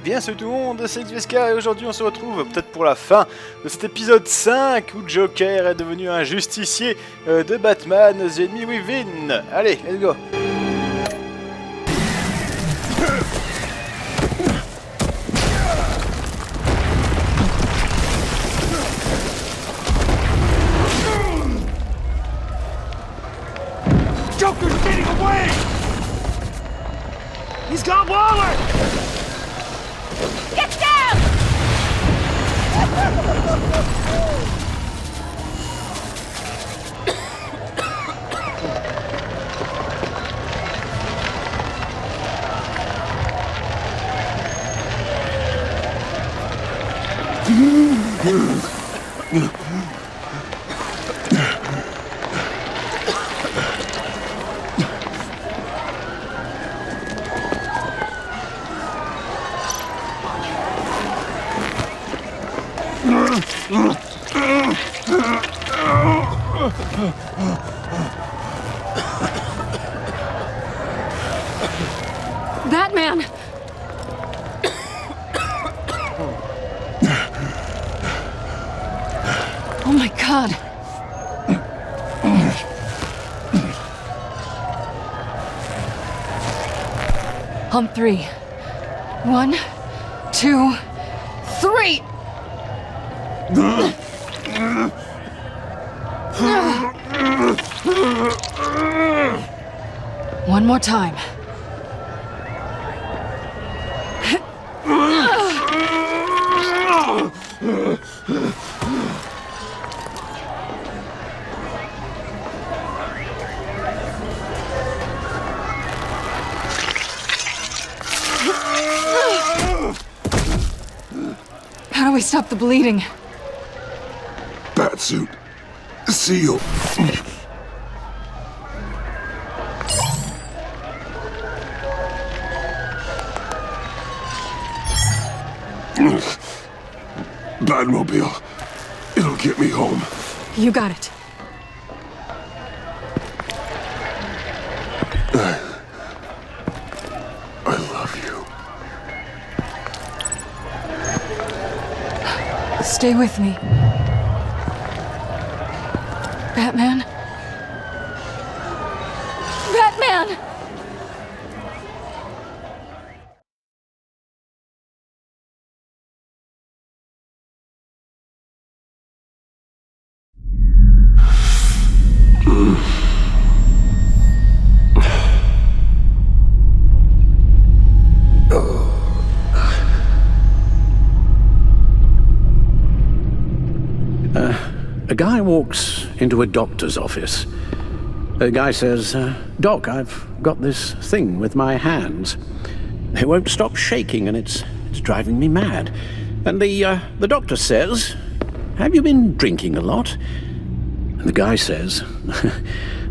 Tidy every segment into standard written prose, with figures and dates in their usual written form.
bien salut tout le monde, c'est XVSK et aujourd'hui on se retrouve peut-être pour la fin de cet épisode 5 où Joker est devenu un justicier de Batman, The Enemy Within. Allez, let's go. Joker's getting away! He's got Waller! Get down! Batman! Oh my God. On three. 1, 2, 3! One more time. How do we stop the bleeding? Batsuit. Seal. Batmobile. It'll get me home. You got it. I love you. Stay with me. Batman? Batman! A guy walks into a doctor's office. The guy says, Doc, I've got this thing with my hands. They won't stop shaking and it's driving me mad. And the doctor says, have you been drinking a lot? And the guy says,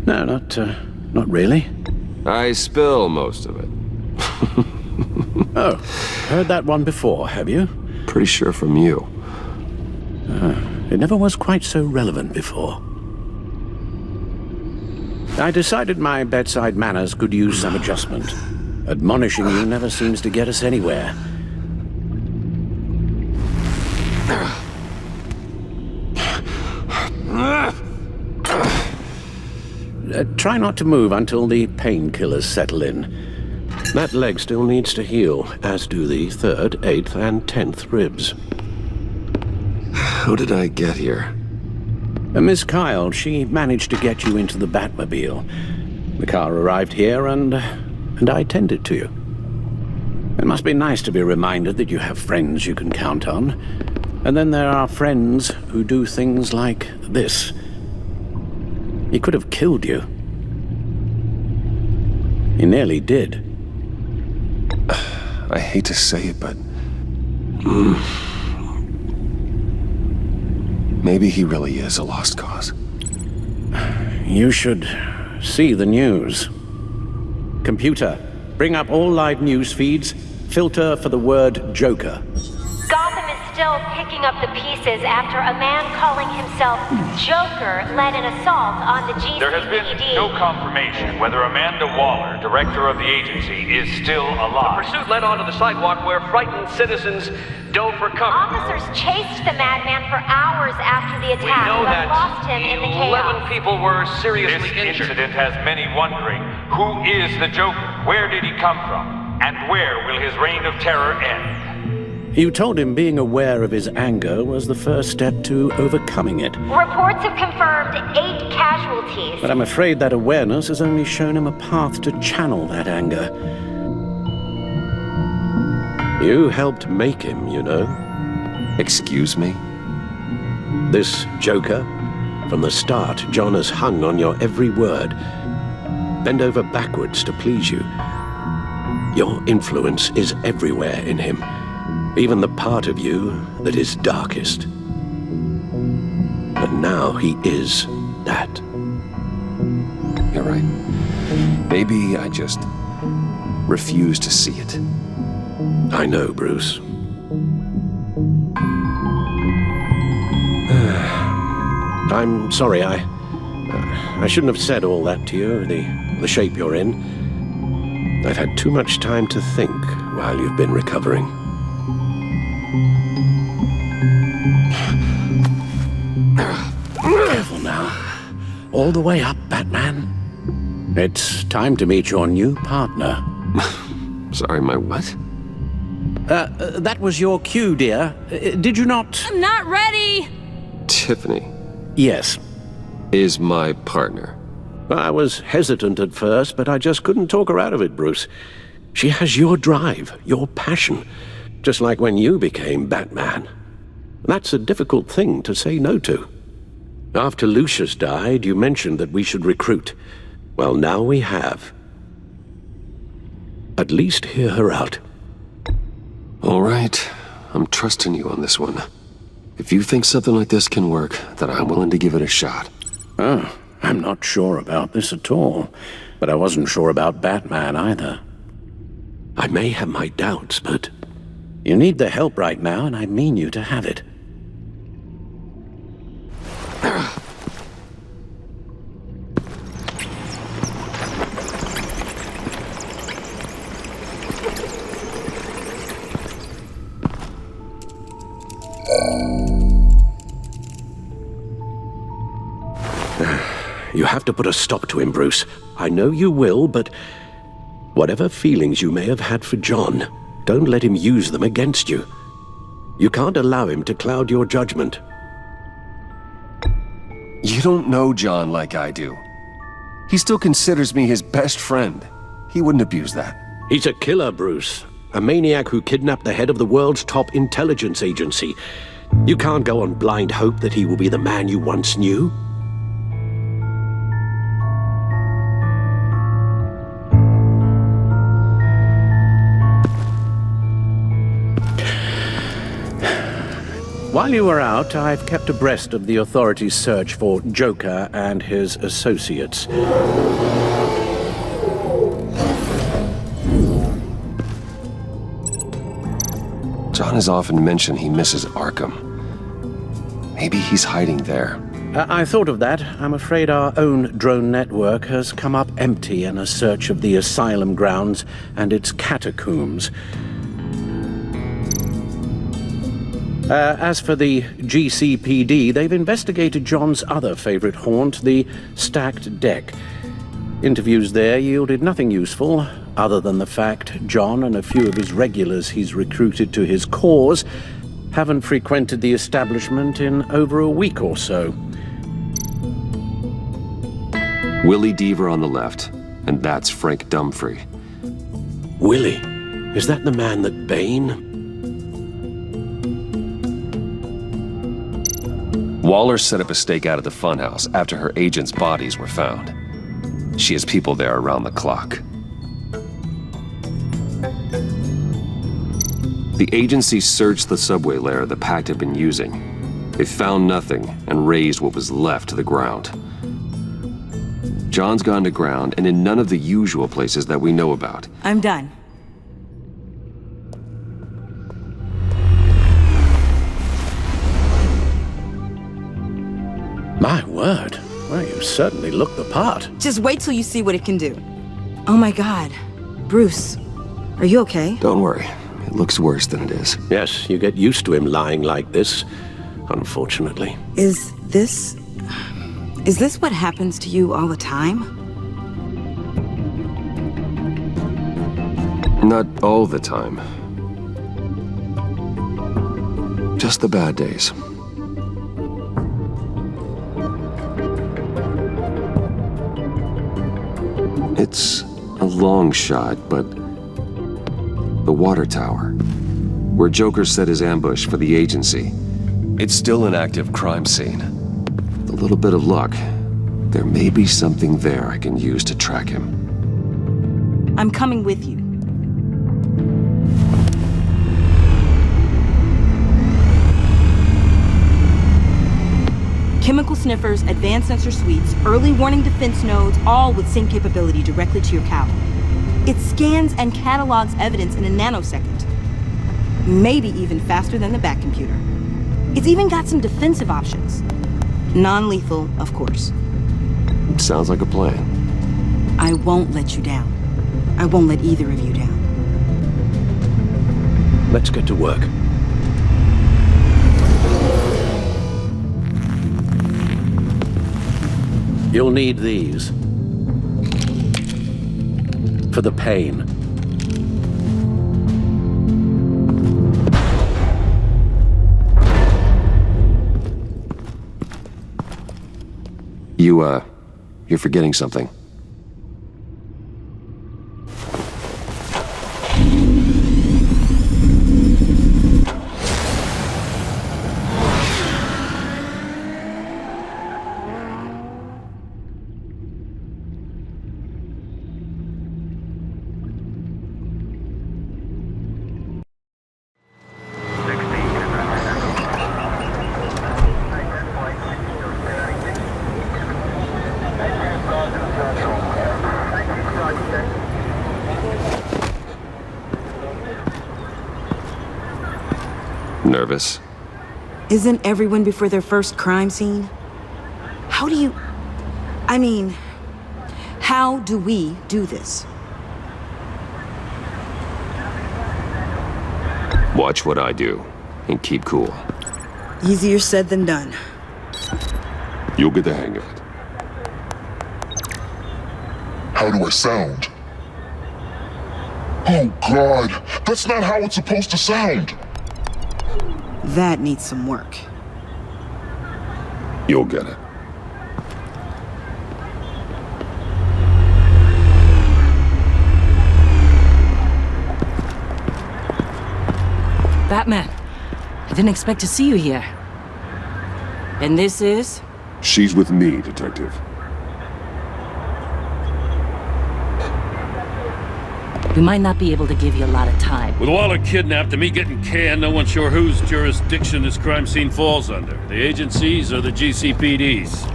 no, not really. I spill most of it. Oh, heard that one before, have you? Pretty sure from you. It never was quite so relevant before. I decided my bedside manners could use some adjustment. Admonishing you never seems to get us anywhere. Try not to move until the painkillers settle in. That leg still needs to heal, as do the 3rd, 8th, and 10th ribs. How did I get here? Miss Kyle, she managed to get you into the Batmobile. The car arrived here and I tended to you. It must be nice to be reminded that you have friends you can count on. And then there are friends who do things like this. He could have killed you. He nearly did. I hate to say it, but... maybe he really is a lost cause. You should see the news. Computer, bring up all live news feeds. Filter for the word Joker. Gotham is still picking up the pieces after a man calling himself Joker led an assault on the GCPD. There has been no confirmation whether Amanda Waller, director of the agency, is still alive. The pursuit led onto the sidewalk where frightened citizens dove for cover. Officers chased the madman for hours after the We attack, know but that lost him in the 11 chaos. people were seriously This injured. incident has many wondering, who is the Joker? Where did he come from? And where will his reign of terror end? You told him being aware of his anger was the first step to overcoming it. Reports have confirmed 8 casualties. But I'm afraid that awareness has only shown him a path to channel that anger. You helped make him, you know. Excuse me? This Joker, from the start, John has hung on your every word. Bend over backwards to please you. Your influence is everywhere in him, even the part of you that is darkest. And now he is that. You're right. Maybe I just refuse to see it. I know, Bruce. I'm sorry, I shouldn't have said all that to you, the shape you're in. I've had too much time to think while you've been recovering. Careful now. All the way up, Batman. It's time to meet your new partner. Sorry, my what? That was your cue, dear. Did you not? I'm not ready! Tiffany Yes. is my partner. I was hesitant at first, but I just couldn't talk her out of it, Bruce. She has your drive, your passion, just like when you became Batman. That's a difficult thing to say no to. After Lucius died, you mentioned that we should recruit. Well, now we have. At least hear her out. All right, I'm trusting you on this one. If you think something like this can work, then I'm willing to give it a shot. Oh, I'm not sure about this at all. But I wasn't sure about Batman either. I may have my doubts, but you need the help right now, and I mean you to have it. You have to put a stop to him, Bruce. I know you will, but whatever feelings you may have had for John, don't let him use them against you. You can't allow him to cloud your judgment. You don't know John like I do. He still considers me his best friend. He wouldn't abuse that. He's a killer, Bruce. A maniac who kidnapped the head of the world's top intelligence agency. You can't go on blind hope that he will be the man you once knew. While you were out, I've kept abreast of the authorities' search for Joker and his associates. John has often mentioned he misses Arkham. Maybe he's hiding there. I thought of that. I'm afraid our own drone network has come up empty in a search of the asylum grounds and its catacombs. As for the GCPD, they've investigated John's other favorite haunt, the stacked deck. Interviews there yielded nothing useful, other than the fact John and a few of his regulars he's recruited to his cause haven't frequented the establishment in over a week or so. Willie Deaver on the left, and that's Frank Dumfrey. Willie? Is that the man that Bane? Waller set up a stakeout at the funhouse after her agents' bodies were found. She has people there around the clock. The agency searched the subway lair the Pact had been using. They found nothing and razed what was left to the ground. John's gone to ground and in none of the usual places that we know about. I'm done. My word. Well, you certainly look the part. Just wait till you see what it can do. Oh my God. Bruce, are you okay? Don't worry. It looks worse than it is. Yes, you get used to him lying like this, unfortunately. Is this what happens to you all the time? Not all the time. Just the bad days. It's a long shot, but the water tower, where Joker set his ambush for the agency, it's still an active crime scene. With a little bit of luck, there may be something there I can use to track him. I'm coming with you. Chemical sniffers, advanced sensor suites, early warning defense nodes, all with sync capability directly to your cab. It scans and catalogs evidence in a nanosecond. Maybe even faster than the Bat computer. It's even got some defensive options. Non-lethal, of course. Sounds like a plan. I won't let you down. I won't let either of you down. Let's get to work. You'll need these. For the pain. You're forgetting something. Nervous? Isn't everyone before their first crime scene? How do we do this? Watch what I do, and keep cool. Easier said than done. You'll get the hang of it. How do I sound? Oh, God! That's not how it's supposed to sound! That needs some work. You'll get it. Batman, I didn't expect to see you here. And this is? She's with me, Detective. We might not be able to give you a lot of time. With Waller kidnapped and me getting canned, no one's sure whose jurisdiction this crime scene falls under. The agencies or the GCPD's.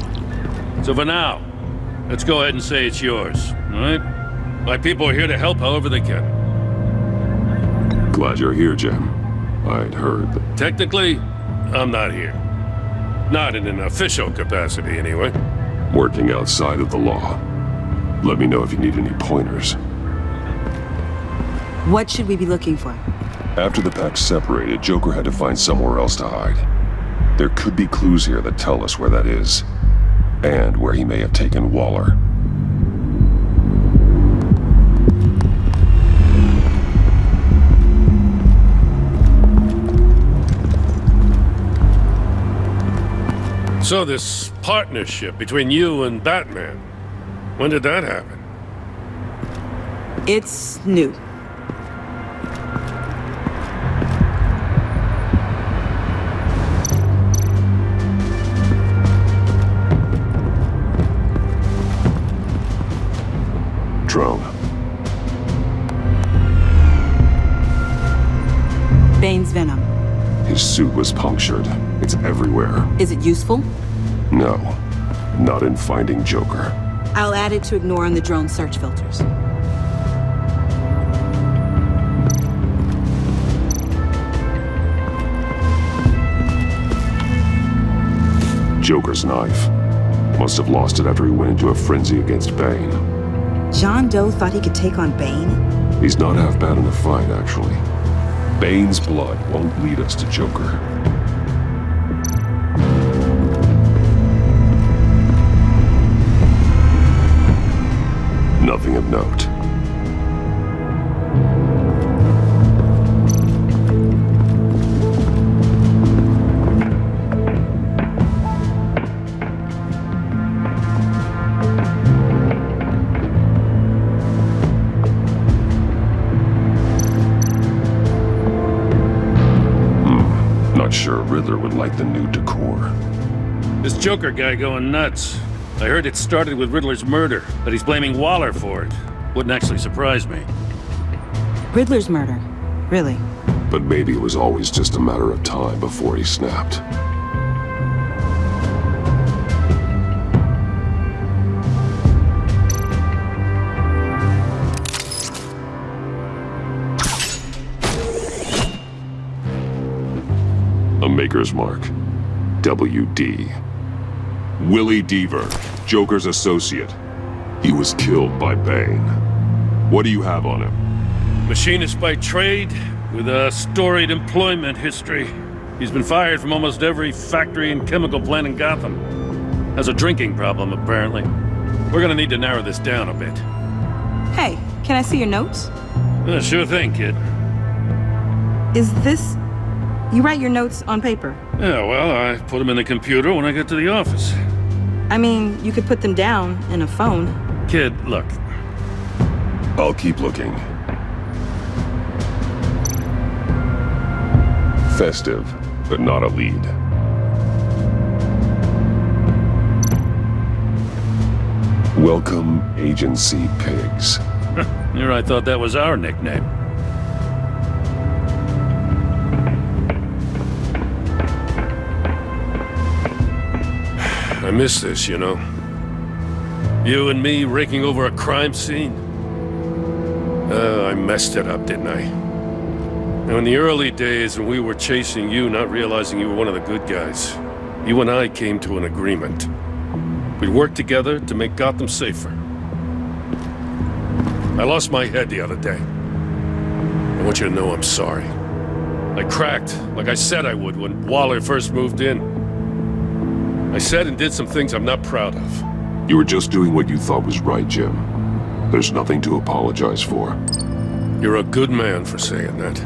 So for now, let's go ahead and say it's yours, all right? My people are here to help however they can. Glad you're here, Jim. I'd heard that... Technically, I'm not here. Not in an official capacity, anyway. Working outside of the law. Let me know if you need any pointers. What should we be looking for? After the pack separated, Joker had to find somewhere else to hide. There could be clues here that tell us where that is, and where he may have taken Waller. So this partnership between you and Batman, when did that happen? It's new. Drone. Bane's venom. His suit was punctured. It's everywhere. Is it useful? No. Not in finding Joker. I'll add it to ignore on the drone search filters. Joker's knife. Must have lost it after he went into a frenzy against Bane. John Doe thought he could take on Bane? He's not half bad in a fight, actually. Bane's blood won't lead us to Joker. Nothing of note. Not sure Riddler would like the new decor. This Joker guy going nuts. I heard it started with Riddler's murder, but he's blaming Waller for it. Wouldn't actually surprise me. Riddler's murder? Really? But maybe it was always just a matter of time before he snapped. A Maker's Mark. WD. Willie Deaver, Joker's associate. He was killed by Bane. What do you have on him? Machinist by trade, with a storied employment history. He's been fired from almost every factory and chemical plant in Gotham. Has a drinking problem, apparently. We're gonna need to narrow this down a bit. Hey, can I see your notes? Sure thing, kid. Is this... You write your notes on paper? Yeah, well, I put them in the computer when I get to the office. I mean, you could put them down in a phone. Kid, look. I'll keep looking. Festive, but not a lead. Welcome, Agency Pigs. Here I thought that was our nickname. I miss this, you know. You and me raking over a crime scene. I messed it up, didn't I? Now, in the early days when we were chasing you, not realizing you were one of the good guys, you and I came to an agreement. We'd work together to make Gotham safer. I lost my head the other day. I want you to know I'm sorry. I cracked, like I said I would when Waller first moved in. I said and did some things I'm not proud of. You were just doing what you thought was right, Jim. There's nothing to apologize for. You're a good man for saying that.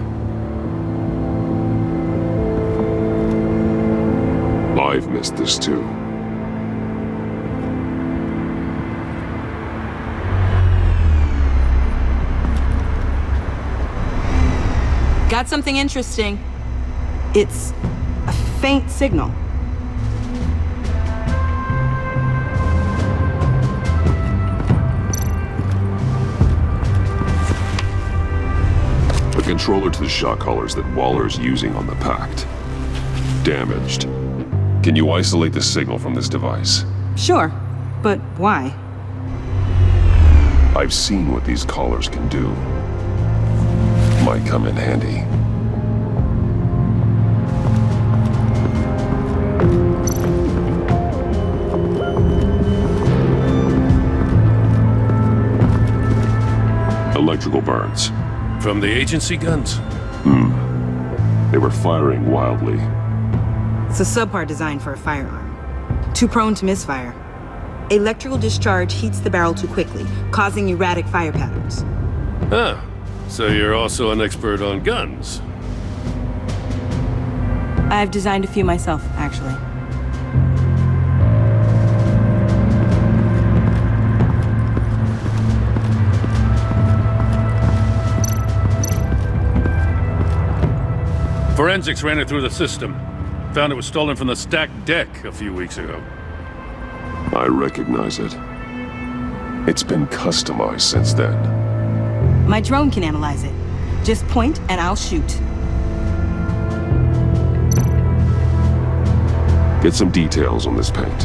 I've missed this too. Got something interesting. It's a faint signal. A controller to the shot collars that Waller's using on the Pact. Damaged. Can you isolate the signal from this device? Sure, but why? I've seen what these collars can do. Might come in handy. Electrical burns. From the agency guns? They were firing wildly. It's a subpar design for a firearm. Too prone to misfire. Electrical discharge heats the barrel too quickly, causing erratic fire patterns. Ah, so you're also an expert on guns. I've designed a few myself, actually. Forensics ran it through the system. Found it was stolen from the stacked deck a few weeks ago. I recognize it. It's been customized since then. My drone can analyze it. Just point and I'll shoot. Get some details on this paint.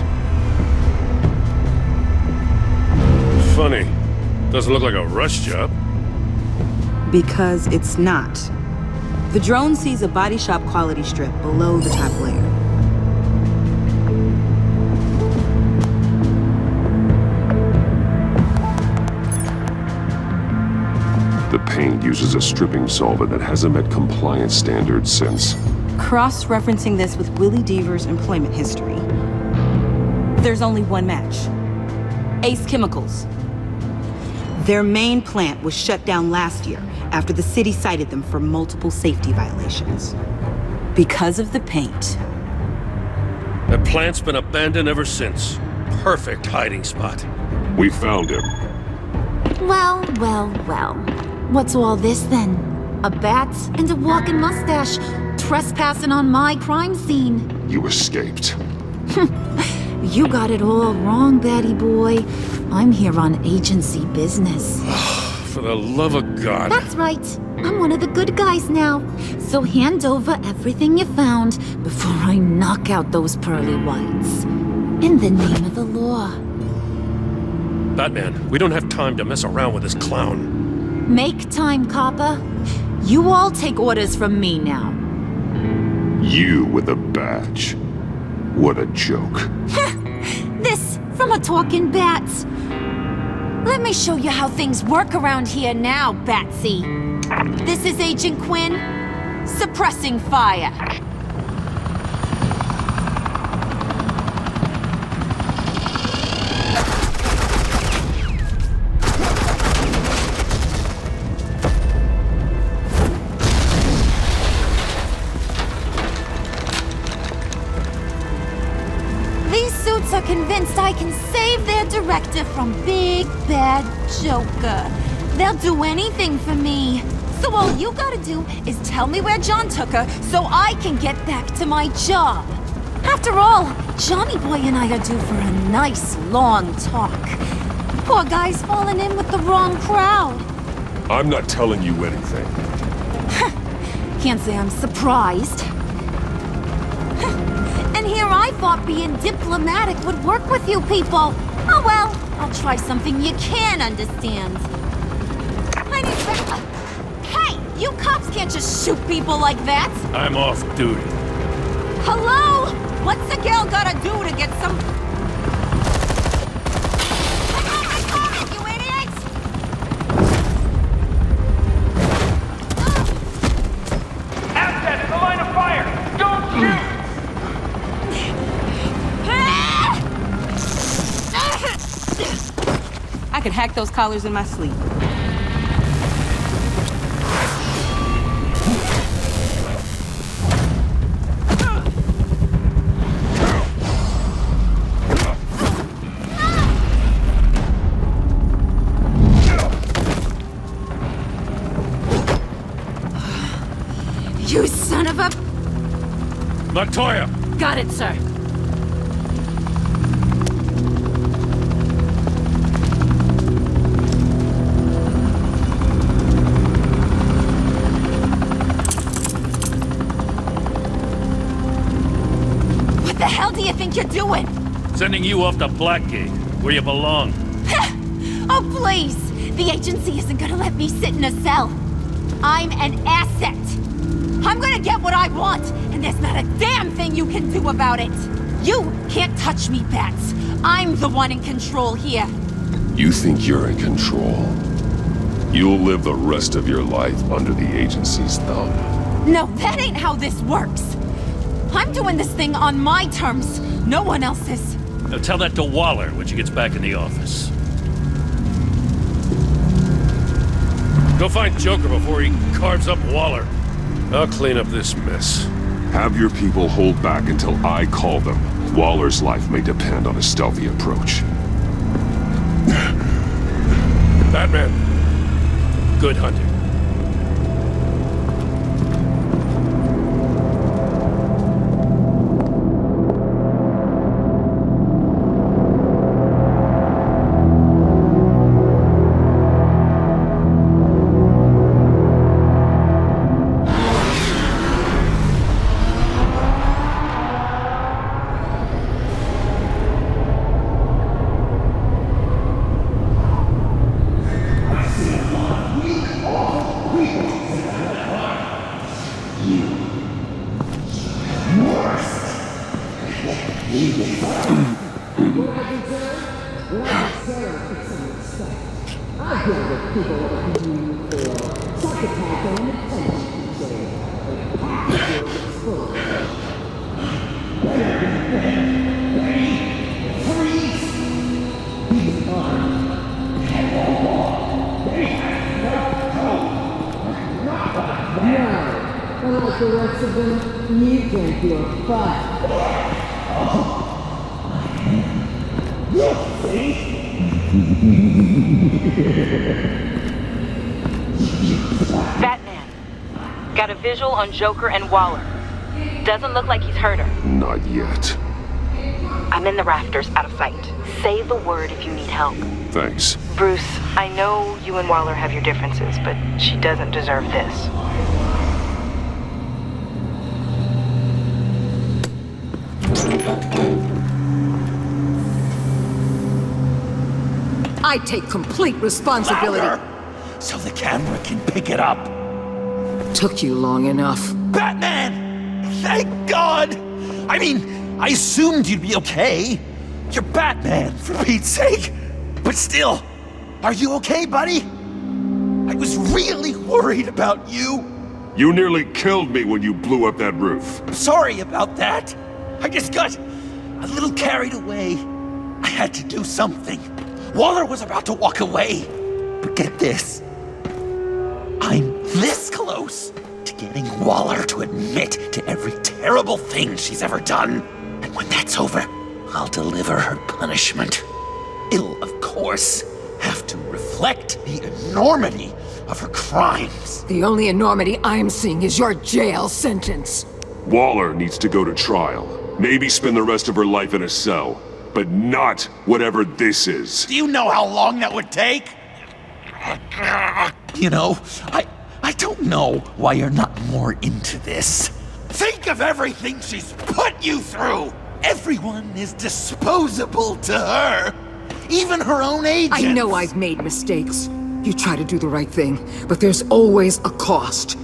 Funny. Doesn't look like a rush job. Because it's not. The drone sees a body shop quality strip below the top layer. plant uses a stripping solvent that hasn't met compliance standards since. Cross-referencing this with Willie Deaver's employment history, there's only one match. Ace Chemicals. Their main plant was shut down last year after the city cited them for multiple safety violations. Because of the paint. That plant's been abandoned ever since. Perfect hiding spot. We found him. Well, well, well. What's all this then? A bat and a walking mustache trespassing on my crime scene. You escaped. You got it all wrong, Batty boy. I'm here on agency business. For the love of God. That's right. I'm one of the good guys now. So hand over everything you found before I knock out those pearly whites. In the name of the law. Batman, we don't have time to mess around with this clown. Make time, copper. You all take orders from me now. You with a badge. What a joke. This from a talking bat. Let me show you how things work around here now, Batsy. This is Agent Quinn, suppressing fire. Are convinced I can save their director from Big Bad Joker. They'll do anything for me. So all you gotta do is tell me where John took her so I can get back to my job. After all, Johnny Boy and I are due for a nice long talk. Poor guy's fallen in with the wrong crowd. I'm not telling you anything. Can't say I'm surprised. And here I thought being diplomatic would work with you people. Oh well, I'll try something you can understand. I need backup. Hey, you cops can't just shoot people like that. I'm off duty. Hello? What's a girl gotta do to get some... You idiot! Assets in the line of fire! Don't shoot! I could hack those collars in my sleep. You son of a... Montoya! Got it, sir. What the hell do you think you're doing? Sending you off to Blackgate, where you belong. Oh, please! The agency isn't gonna let me sit in a cell. I'm an asset. I'm gonna get what I want, and there's not a damn thing you can do about it. You can't touch me, Bats. I'm the one in control here. You think you're in control? You'll live the rest of your life under the agency's thumb. No, that ain't how this works. I'm doing this thing on my terms, no one else's. Now tell that to Waller when she gets back in the office. Go find Joker before he carves up Waller. I'll clean up this mess. Have your people hold back until I call them. Waller's life may depend on a stealthy approach. Batman, good hunting. Unlike the rest of them, you can't do a fight. Batman, got a visual on Joker and Waller. Doesn't look like he's hurt her. Not yet. I'm in the rafters, out of sight. Say the word if you need help. Thanks. Bruce, I know you and Waller have your differences, but she doesn't deserve this. I take complete responsibility. Louder, so the camera can pick it up. Took you long enough. Batman! Thank God! I mean, I assumed you'd be okay. You're Batman, for Pete's sake. But still, are you okay, buddy? I was really worried about you. You nearly killed me when you blew up that roof. Sorry about that. I just got a little carried away. I had to do something. Waller was about to walk away. But get this. I'm this close to getting Waller to admit to every terrible thing she's ever done. And when that's over, I'll deliver her punishment. It'll, of course, have to reflect the enormity of her crimes. The only enormity I'm seeing is your jail sentence. Waller needs to go to trial. Maybe spend the rest of her life in a cell. But not whatever this is. Do you know how long that would take? You know, I don't know why you're not more into this. Think of everything she's put you through! Everyone is disposable to her. Even her own agents. I know I've made mistakes. You try to do the right thing, but there's always a cost.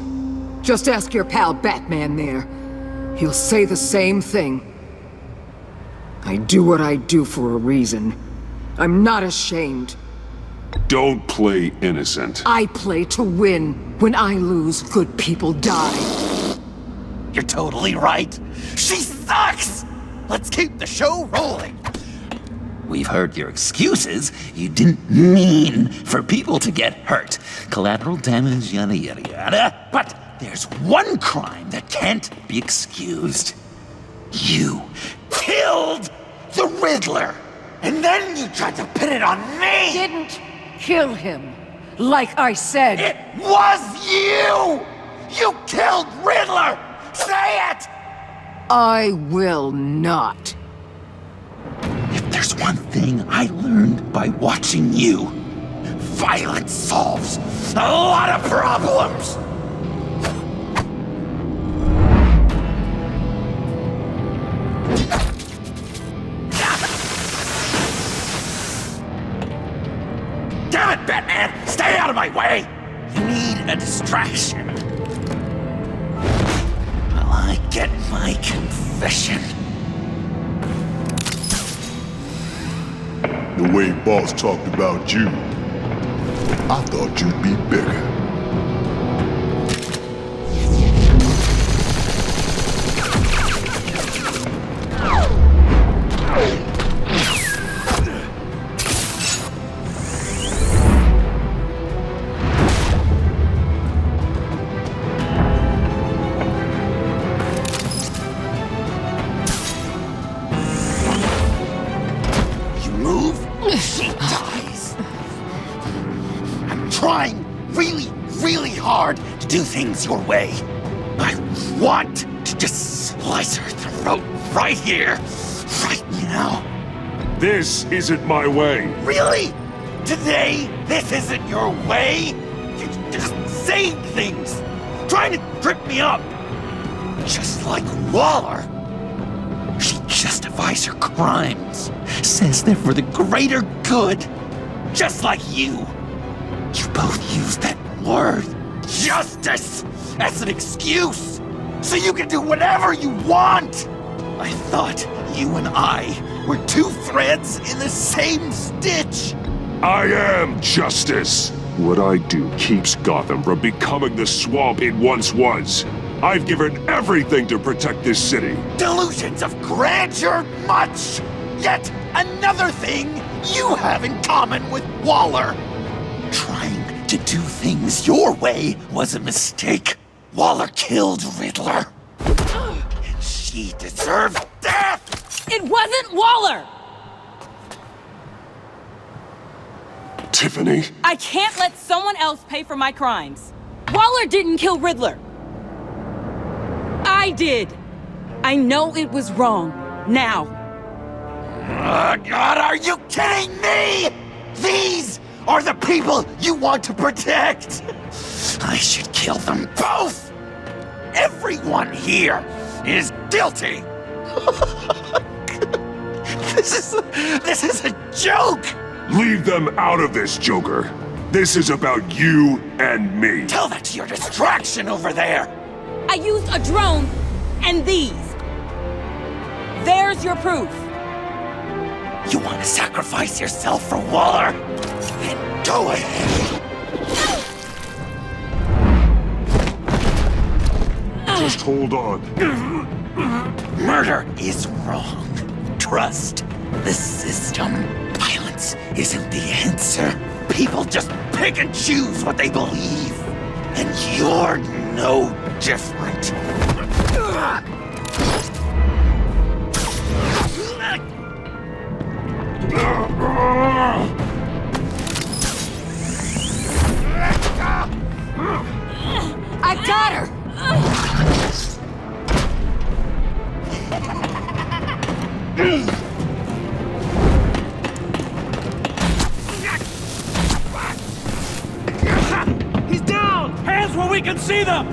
Just ask your pal Batman there. He'll say the same thing. I do what I do for a reason. I'm not ashamed. Don't play innocent. I play to win. When I lose, good people die. You're totally right. She sucks! Let's keep the show rolling. We've heard your excuses. You didn't mean for people to get hurt. Collateral damage, yada yada yada. But there's one crime that can't be excused. You killed the Riddler! And then you tried to pin it on me! Didn't kill him. Like I said. It was you! You killed Riddler! Say it! I will not. If there's one thing I learned by watching you, violence solves a lot of problems! Damn it, Batman! Stay out of my way! You need a distraction. While I get my confession. The way Boss talked about you, I thought you'd be bigger. She dies. I'm trying really hard to do things your way. I want to just slice her throat right here, right now. This isn't my way. Really? Today, this isn't your way? You're just saying things, trying to trip me up. Just like Waller. She justifies her crimes, says they're for the greater good, just like you. You both use that word, justice, as an excuse, so you can do whatever you want. I thought you and I were two threads in the same stitch. I am justice. What I do keeps Gotham from becoming the swamp it once was. I've given everything to protect this city. Delusions of grandeur much! Yet another thing you have in common with Waller. Trying to do things your way was a mistake. Waller killed Riddler. And she deserved death! It wasn't Waller! Tiffany? I can't let someone else pay for my crimes. Waller didn't kill Riddler. I did. I know it was wrong. Now. God, are you kidding me? These are the people you want to protect. I should kill them both. Everyone here is guilty. This is a joke. Leave them out of this, Joker. This is about you and me. Tell that to your distraction over there. I used a drone and these. There's your proof. You want to sacrifice yourself for Waller? Then go ahead. Just hold on. Murder is wrong. Trust the system. Violence isn't the answer. People just pick and choose what they believe. And you're no different. I got her! He's down! Hands where we can see them!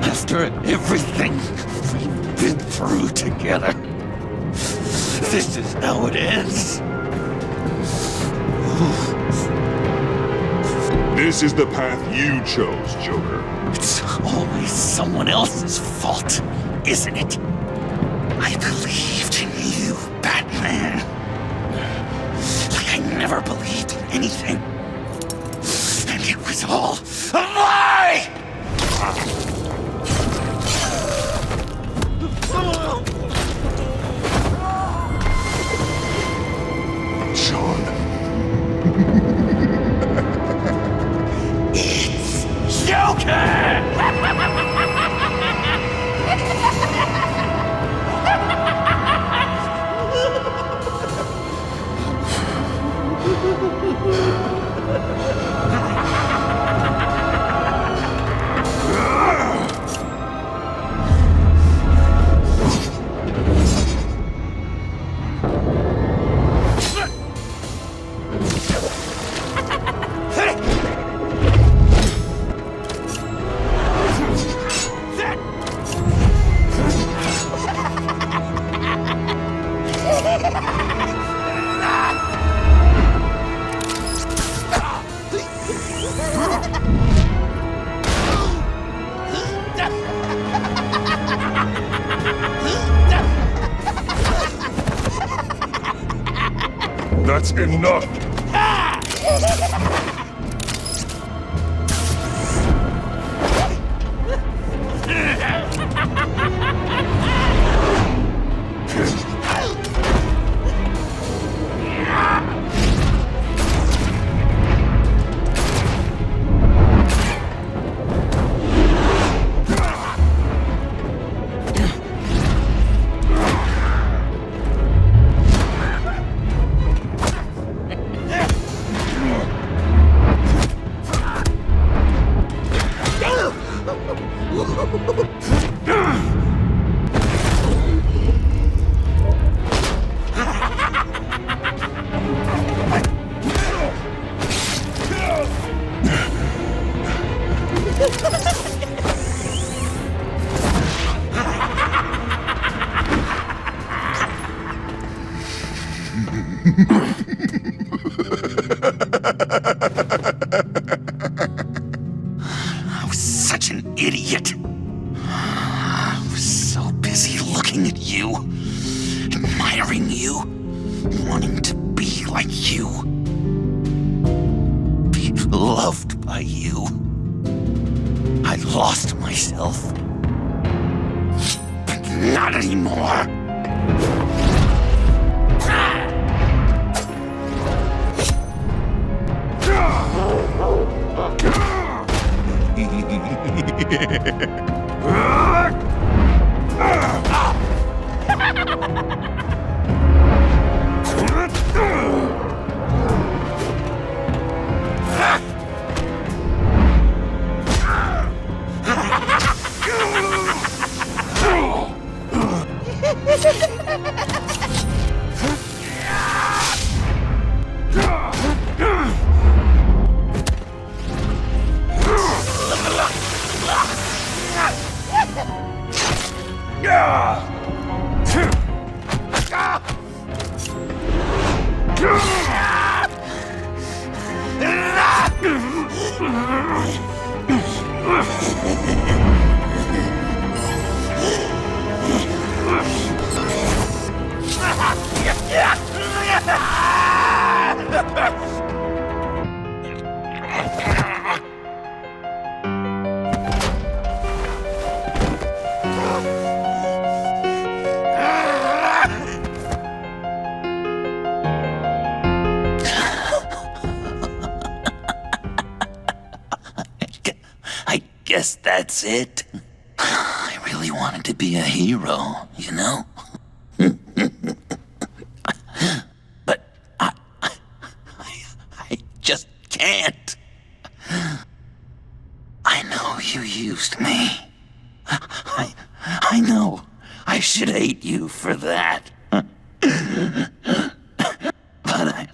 After everything we've been through together, this is how it ends. This is the path you chose, Joker. It's always someone else's fault, isn't it? I believed in you, Batman. Like I never believed in anything. And it was all a lie! Sean. It's Joker! That's enough! I was such an idiot. I was so busy looking at you and my admiring you, wanting to be like you, be loved by you. I lost myself. But not anymore. I guess that's it. I really wanted to be a hero, you know? But I just can't. I know you used me. I know I should hate you for that. But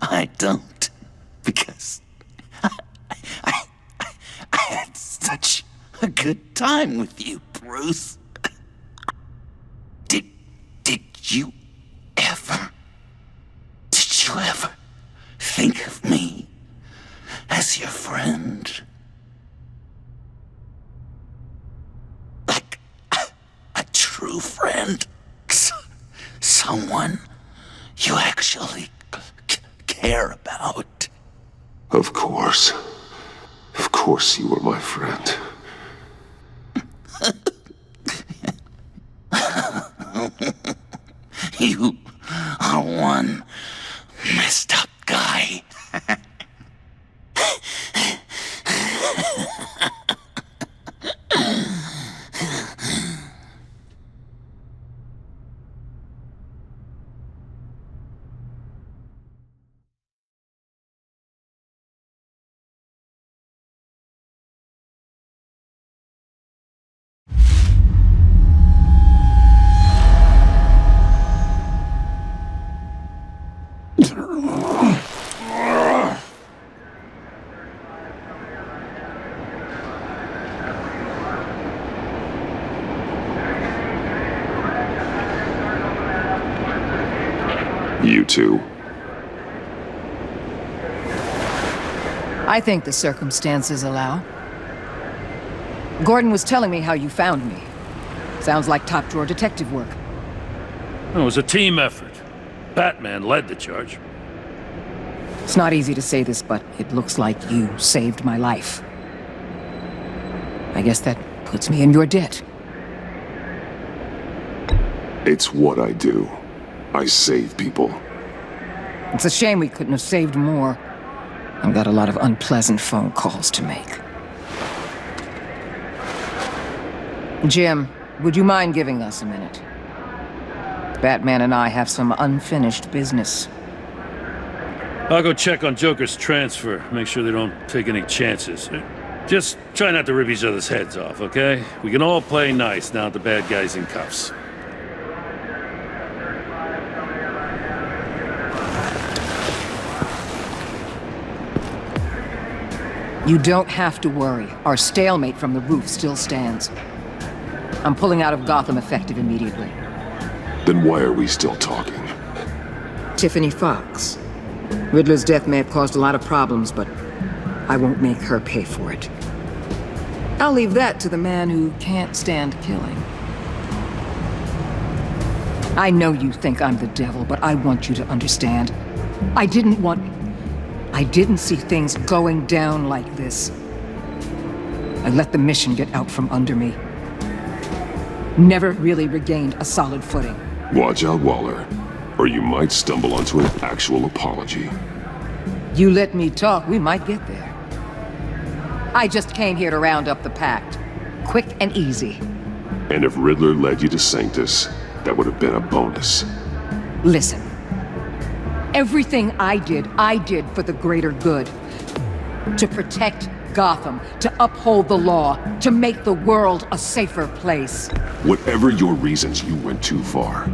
I don't. Because I had such a good time with you, Bruce. Did you ever think of me as your friend? Like a true friend? Someone you actually care about? Of course. Of course you were my friend. You are one messed up guy. You two. I think the circumstances allow. Gordon was telling me how you found me. Sounds like top-drawer detective work. It was a team effort. Batman led the charge. It's not easy to say this, but it looks like you saved my life. I guess that puts me in your debt. It's what I do. I save people. It's a shame we couldn't have saved more. I've got a lot of unpleasant phone calls to make. Jim, would you mind giving us a minute? Batman and I have some unfinished business. I'll go check on Joker's transfer, make sure they don't take any chances. Just try not to rip each other's heads off, okay? We can all play nice now that the bad guy's in cuffs. You don't have to worry. Our stalemate from the roof still stands. I'm pulling out of Gotham effective immediately. Then why are we still talking? Tiffany Fox. Riddler's death may have caused a lot of problems, but I won't make her pay for it. I'll leave that to the man who can't stand killing. I know you think I'm the devil, but I want you to understand. I didn't see things going down like this. I let the mission get out from under me. Never really regained a solid footing. Watch out, Waller, or you might stumble onto an actual apology. You let me talk, we might get there. I just came here to round up the Pact. Quick and easy. And if Riddler led you to Sanctus, that would have been a bonus. Listen. Everything I did for the greater good. To protect Gotham, to uphold the law, to make the world a safer place. Whatever your reasons, you went too far.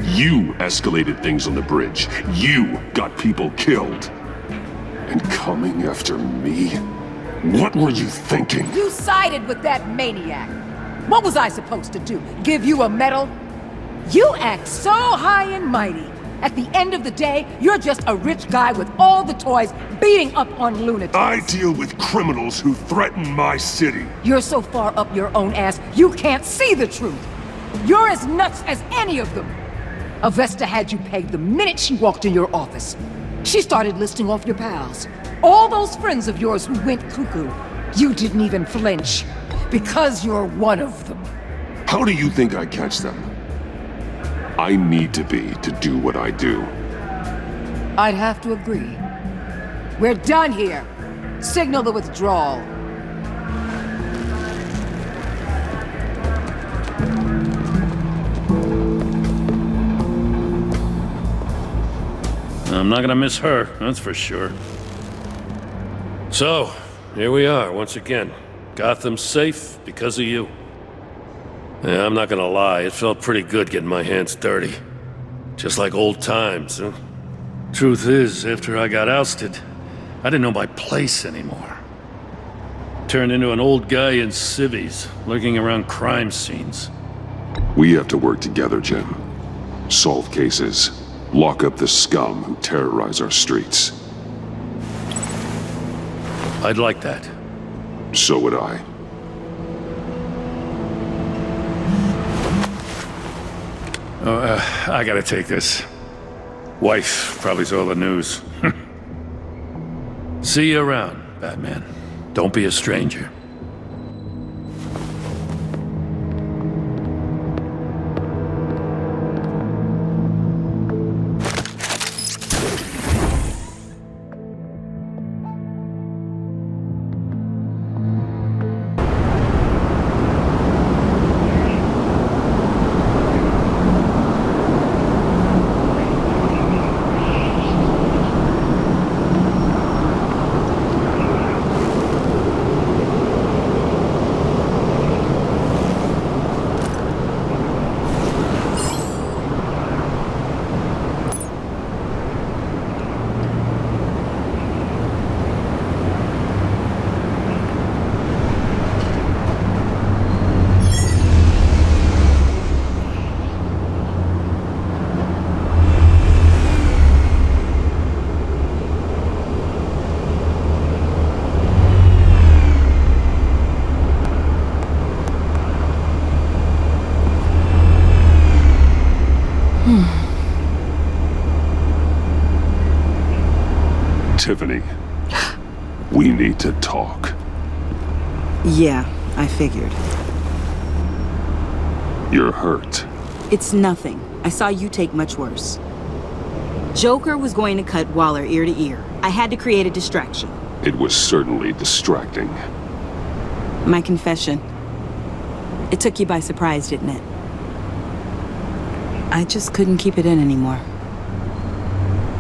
You escalated things on the bridge. You got people killed. And coming after me? What were you thinking? You sided with that maniac. What was I supposed to do? Give you a medal? You act so high and mighty. At the end of the day, you're just a rich guy with all the toys beating up on lunatics. I deal with criminals who threaten my city. You're so far up your own ass, you can't see the truth. You're as nuts as any of them. Avesta had you pegged the minute she walked in your office. She started listing off your pals. All those friends of yours who went cuckoo. You didn't even flinch. Because you're one of them. How do you think I catch them? I need to be to do what I do. I'd have to agree. We're done here. Signal the withdrawal. I'm not gonna miss her, that's for sure. So, here we are, once again. Gotham's safe because of you. Yeah, I'm not gonna lie, it felt pretty good getting my hands dirty. Just like old times, huh? Truth is, after I got ousted, I didn't know my place anymore. Turned into an old guy in civvies, lurking around crime scenes. We have to work together, Jim. Solve cases. Lock up the scum who terrorize our streets. I'd like that. So would I. I gotta take this. Wife probably saw the news. See you around, Batman. Don't be a stranger. Tiffany, we need to talk. Yeah, I figured. You're hurt. It's nothing. I saw you take much worse. Joker was going to cut Waller ear to ear. I had to create a distraction. It was certainly distracting. My confession. It took you by surprise, didn't it? I just couldn't keep it in anymore.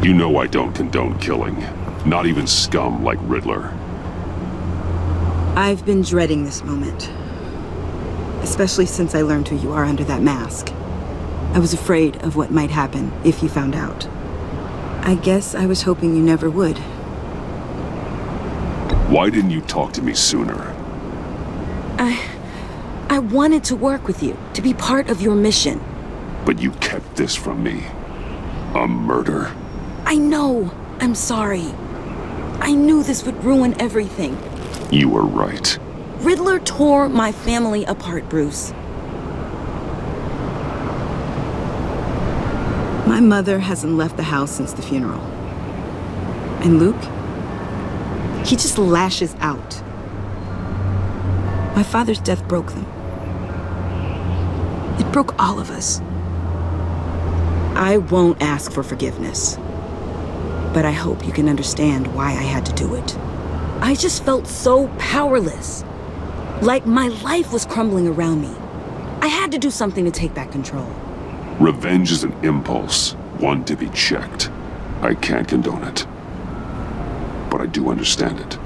You know I don't condone killing. Not even scum like Riddler. I've been dreading this moment. Especially since I learned who you are under that mask. I was afraid of what might happen if you found out. I guess I was hoping you never would. Why didn't you talk to me sooner? I wanted to work with you, to be part of your mission. But you kept this from me. A murder? I know. I'm sorry. I knew this would ruin everything. You were right. Riddler tore my family apart, Bruce. My mother hasn't left the house since the funeral. And Luke? He just lashes out. My father's death broke them. It broke all of us. I won't ask for forgiveness. But I hope you can understand why I had to do it. I just felt so powerless. Like my life was crumbling around me. I had to do something to take back control. Revenge is an impulse, one to be checked. I can't condone it. But I do understand it.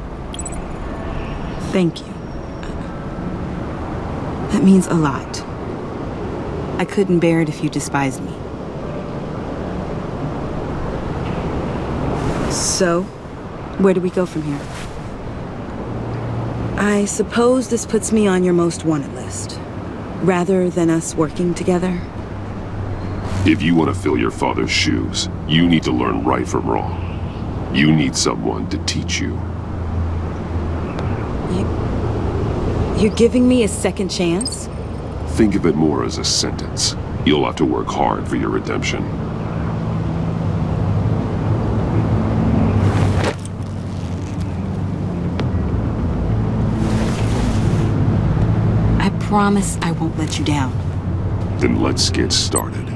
Thank you. That means a lot. I couldn't bear it if you despised me. So, where do we go from here? I suppose this puts me on your most wanted list, rather than us working together. If you want to fill your father's shoes, you need to learn right from wrong. You need someone to teach you. You're giving me a second chance? Think of it more as a sentence. You'll have to work hard for your redemption. I promise I won't let you down. Then let's get started.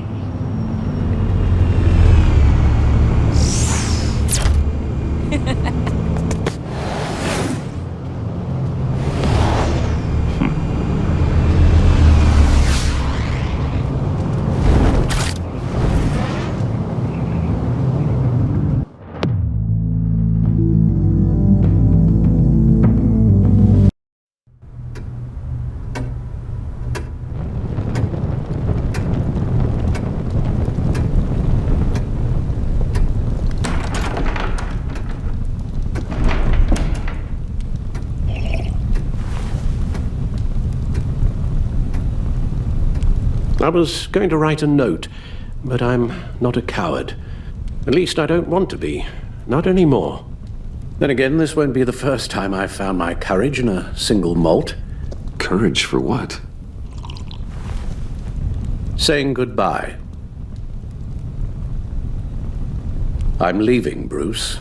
I was going to write a note, but I'm not a coward. At least I don't want to be. Not anymore. Then again, this won't be the first time I've found my courage in a single malt. Courage for what? Saying goodbye. I'm leaving, Bruce.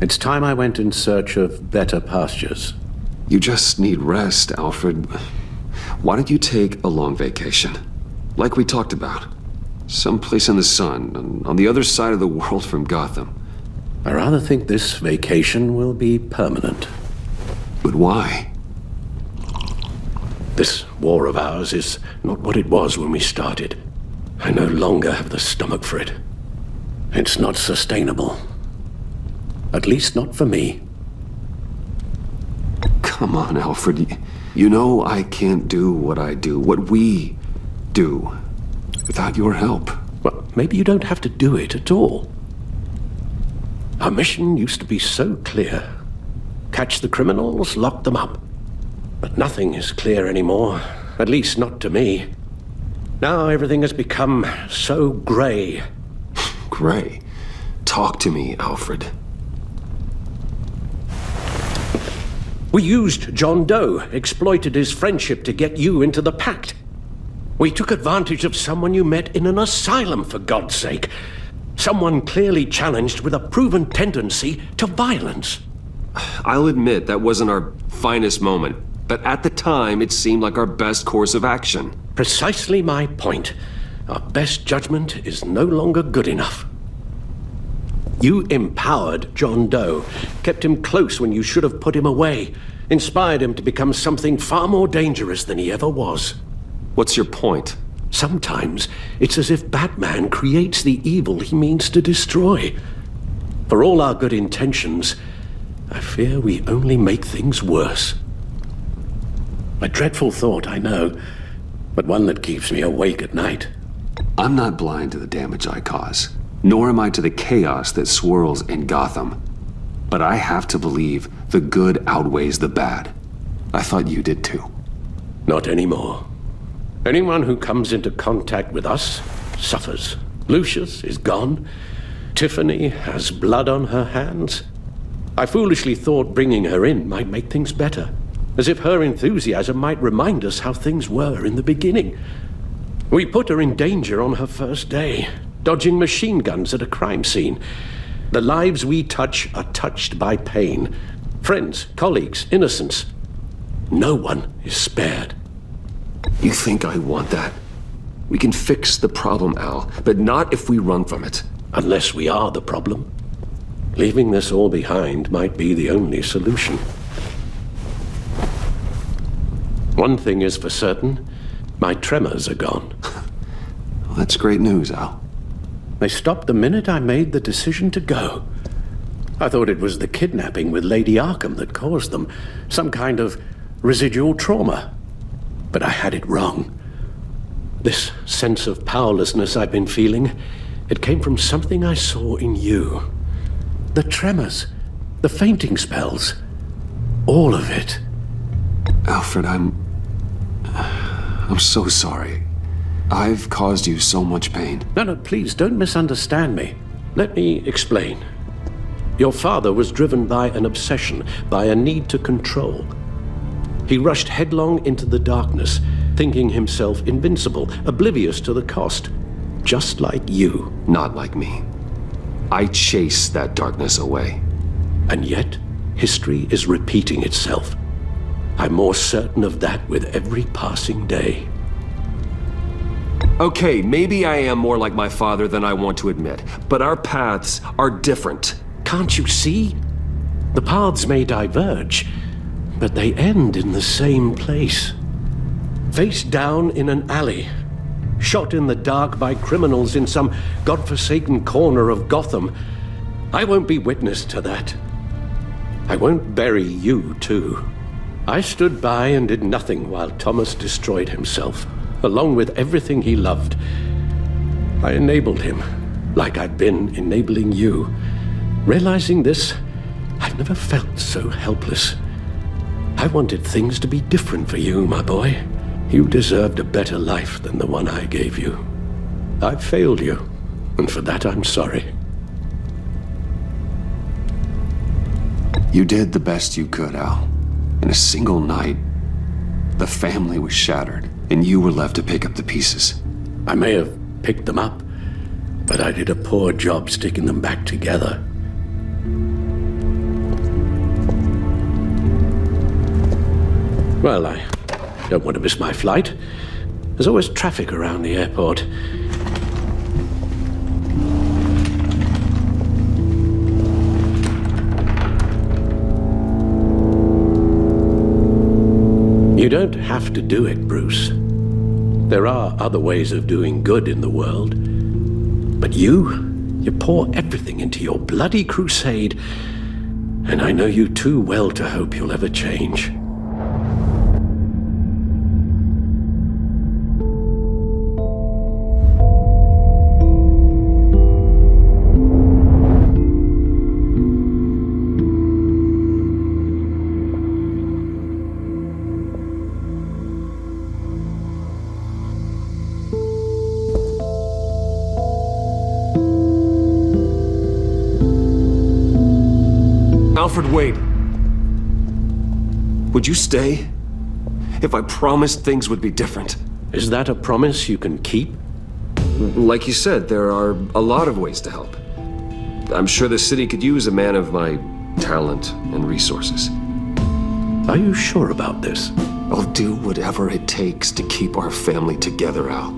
It's time I went in search of better pastures. You just need rest, Alfred. Why don't you take a long vacation? Like we talked about. Someplace in the sun, on the other side of the world from Gotham. I rather think this vacation will be permanent. But why? This war of ours is not what it was when we started. I no longer have the stomach for it. It's not sustainable. At least not for me. Come on, Alfred. You know I can't do what I do, what we do, without your help. Well, maybe you don't have to do it at all. Our mission used to be so clear. Catch the criminals, lock them up. But nothing is clear anymore, at least not to me. Now everything has become so grey. Grey? Talk to me, Alfred. We used John Doe, exploited his friendship to get you into the pact. We took advantage of someone you met in an asylum, for God's sake. Someone clearly challenged with a proven tendency to violence. I'll admit that wasn't our finest moment, but at the time it seemed like our best course of action. Precisely my point. Our best judgment is no longer good enough. You empowered John Doe, kept him close when you should have put him away, inspired him to become something far more dangerous than he ever was. What's your point? Sometimes it's as if Batman creates the evil he means to destroy. For all our good intentions, I fear we only make things worse. A dreadful thought, I know, but one that keeps me awake at night. I'm not blind to the damage I cause. Nor am I to the chaos that swirls in Gotham. But I have to believe the good outweighs the bad. I thought you did too. Not anymore. Anyone who comes into contact with us suffers. Lucius is gone. Tiffany has blood on her hands. I foolishly thought bringing her in might make things better. As if her enthusiasm might remind us how things were in the beginning. We put her in danger on her first day, dodging machine guns at a crime scene. The lives we touch are touched by pain. Friends, colleagues, innocents. No one is spared. You think I want that? We can fix the problem, Al, but not if we run from it. Unless we are the problem. Leaving this all behind might be the only solution. One thing is for certain, my tremors are gone. Well, that's great news, Al. They stopped the minute I made the decision to go. I thought it was the kidnapping with Lady Arkham that caused them, some kind of residual trauma. But I had it wrong. This sense of powerlessness I've been feeling, it came from something I saw in you. The tremors, the fainting spells, all of it. Alfred, I'm so sorry. I've caused you so much pain. No, please, don't misunderstand me. Let me explain. Your father was driven by an obsession, by a need to control. He rushed headlong into the darkness, thinking himself invincible, oblivious to the cost. Just like you. Not like me. I chased that darkness away. And yet, history is repeating itself. I'm more certain of that with every passing day. Okay, maybe I am more like my father than I want to admit, but our paths are different. Can't you see? The paths may diverge, but they end in the same place. Face down in an alley, shot in the dark by criminals in some godforsaken corner of Gotham. I won't be witness to that. I won't bury you, too. I stood by and did nothing while Thomas destroyed himself, along with everything he loved. I enabled him, like I've been enabling you. Realizing this, I've never felt so helpless. I wanted things to be different for you, my boy. You deserved a better life than the one I gave you. I failed you, and for that I'm sorry. You did the best you could, Al. In a single night, the family was shattered, and you were left to pick up the pieces. I may have picked them up, but I did a poor job sticking them back together. Well, I don't want to miss my flight. There's always traffic around the airport. You don't have to do it, Bruce. There are other ways of doing good in the world. But you pour everything into your bloody crusade, and I know you too well to hope you'll ever change. Alfred, wait. Would you stay? If I promised things would be different. Is that a promise you can keep? Like you said, there are a lot of ways to help. I'm sure the city could use a man of my talent and resources. Are you sure about this? I'll do whatever it takes to keep our family together, Al.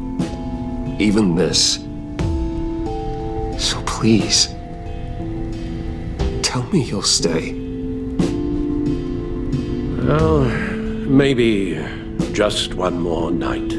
Even this. So please, tell me you'll stay. Well, maybe just one more night.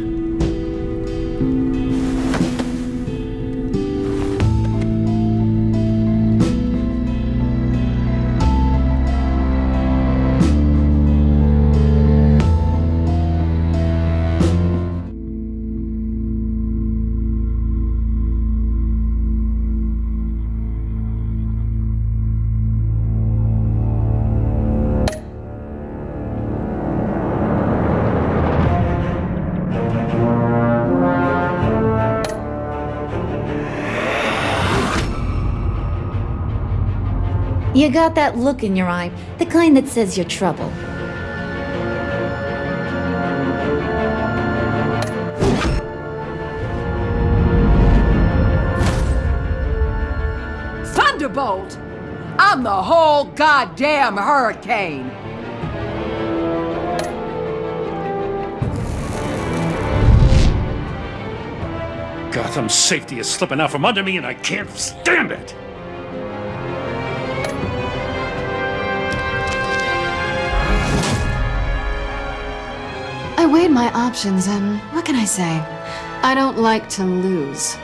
You got that look in your eye, the kind that says you're trouble. Thunderbolt. I'm the whole goddamn hurricane. Gotham's safety is slipping out from under me and I can't stand it! I weighed my options and what can I say? I don't like to lose.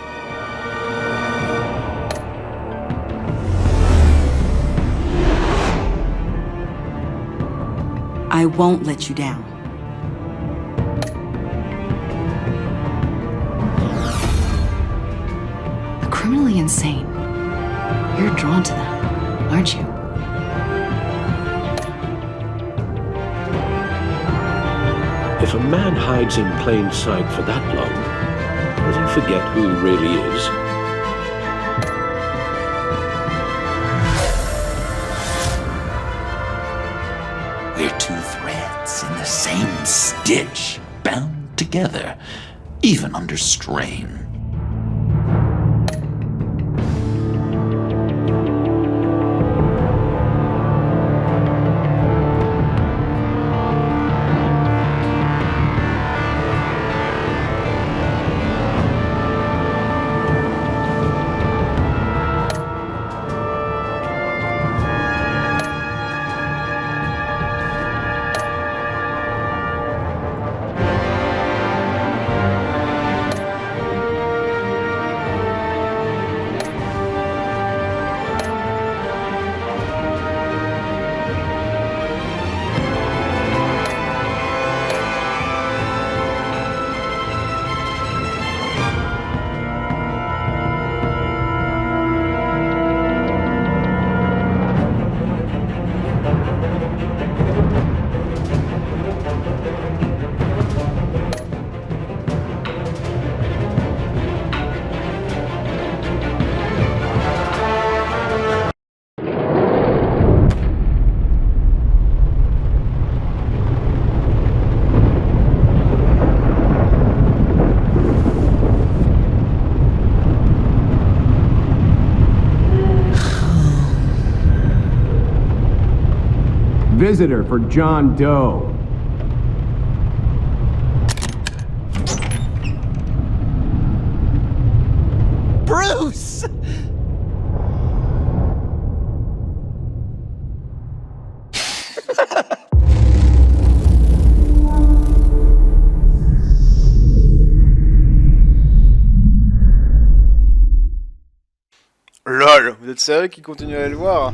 I won't let you down. Criminally insane. You're drawn to them, aren't you? If a man hides in plain sight for that long, does he forget who he really is? We're two threads in the same stitch, bound together, even under strain. Visitor for John Doe. Bruce! LOL, vous êtes sérieux qui continue à le voir?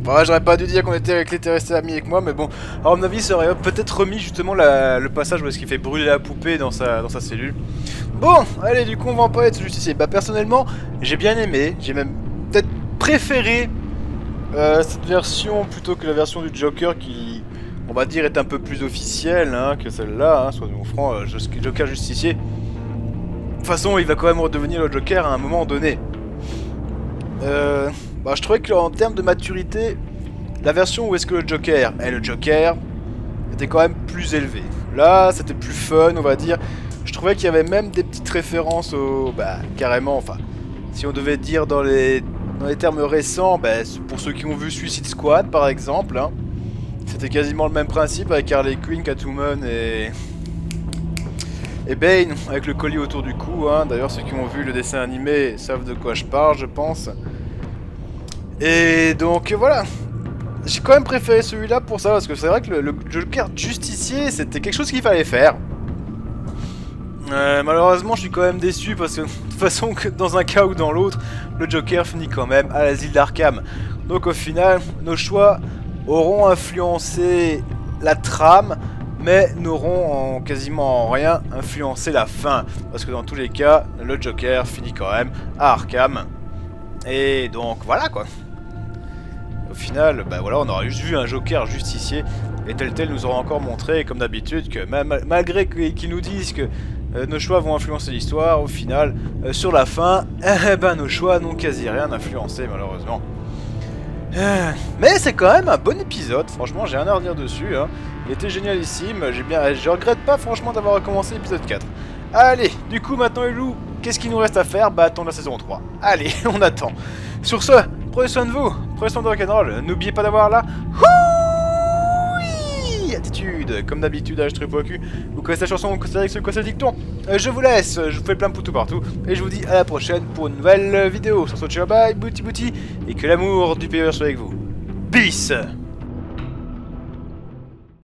Bon, j'aurais pas dû dire qu'on était resté amis avec moi, mais bon, alors, à mon avis, ça aurait peut-être remis justement le passage où est-ce qu'il fait brûler la poupée dans sa cellule. Bon, allez, du coup, on va en parler de ce justicier. Bah, personnellement, j'ai bien aimé, j'ai même peut-être préféré cette version plutôt que la version du Joker qui, on va dire, est un peu plus officielle hein, que celle-là, hein, soyons francs, Joker justicier. De toute façon, il va quand même redevenir le Joker à un moment donné. Bah, je trouvais qu'en termes de maturité, la version où est-ce que le Joker est le Joker était quand même plus élevée. Là, c'était plus fun, on va dire. Je trouvais qu'il y avait même des petites références au... Bah, carrément, enfin... Si on devait dire dans les termes récents, bah, pour ceux qui ont vu Suicide Squad, par exemple, hein, c'était quasiment le même principe avec Harley Quinn, Catwoman et Bane, avec le collier autour du cou. Hein. D'ailleurs, ceux qui ont vu le dessin animé savent de quoi je parle, je pense. Et donc voilà, j'ai quand même préféré celui-là pour ça, parce que c'est vrai que le Joker justicier, c'était quelque chose qu'il fallait faire. Malheureusement, je suis quand même déçu, parce que de toute façon, que dans un cas ou dans l'autre, le Joker finit quand même à l'asile d'Arkham. Donc au final, nos choix auront influencé la trame, mais n'auront quasiment en rien influencé la fin. Parce que dans tous les cas, le Joker finit quand même à Arkham. Et donc voilà quoi. Au final, bah voilà, on aura juste vu un Joker justicier, et tel nous aura encore montré, comme d'habitude, que malgré qu'ils nous disent que nos choix vont influencer l'histoire, au final, sur la fin, ben nos choix n'ont quasi rien influencé, malheureusement. Mais c'est quand même un bon épisode, franchement, j'ai rien à redire dessus, hein. Il était génialissime, je regrette pas franchement d'avoir recommencé l'épisode 4. Allez, du coup maintenant les loups, qu'est-ce qu'il nous reste à faire? Bah attendre la saison 3. Allez, on attend. Sur ce, prenez soin de vous, prenez soin de rock'n'roll, n'oubliez pas d'avoir la attitude, comme d'habitude, je triple au cul. Vous connaissez la chanson, vous connaissez ce quoi ce dicton. Je vous laisse, je vous fais plein de poutou partout, et je vous dis à la prochaine pour une nouvelle vidéo. Sur ce, ciao, bye, bouti bouti, et que l'amour du payeur soit avec vous. Peace.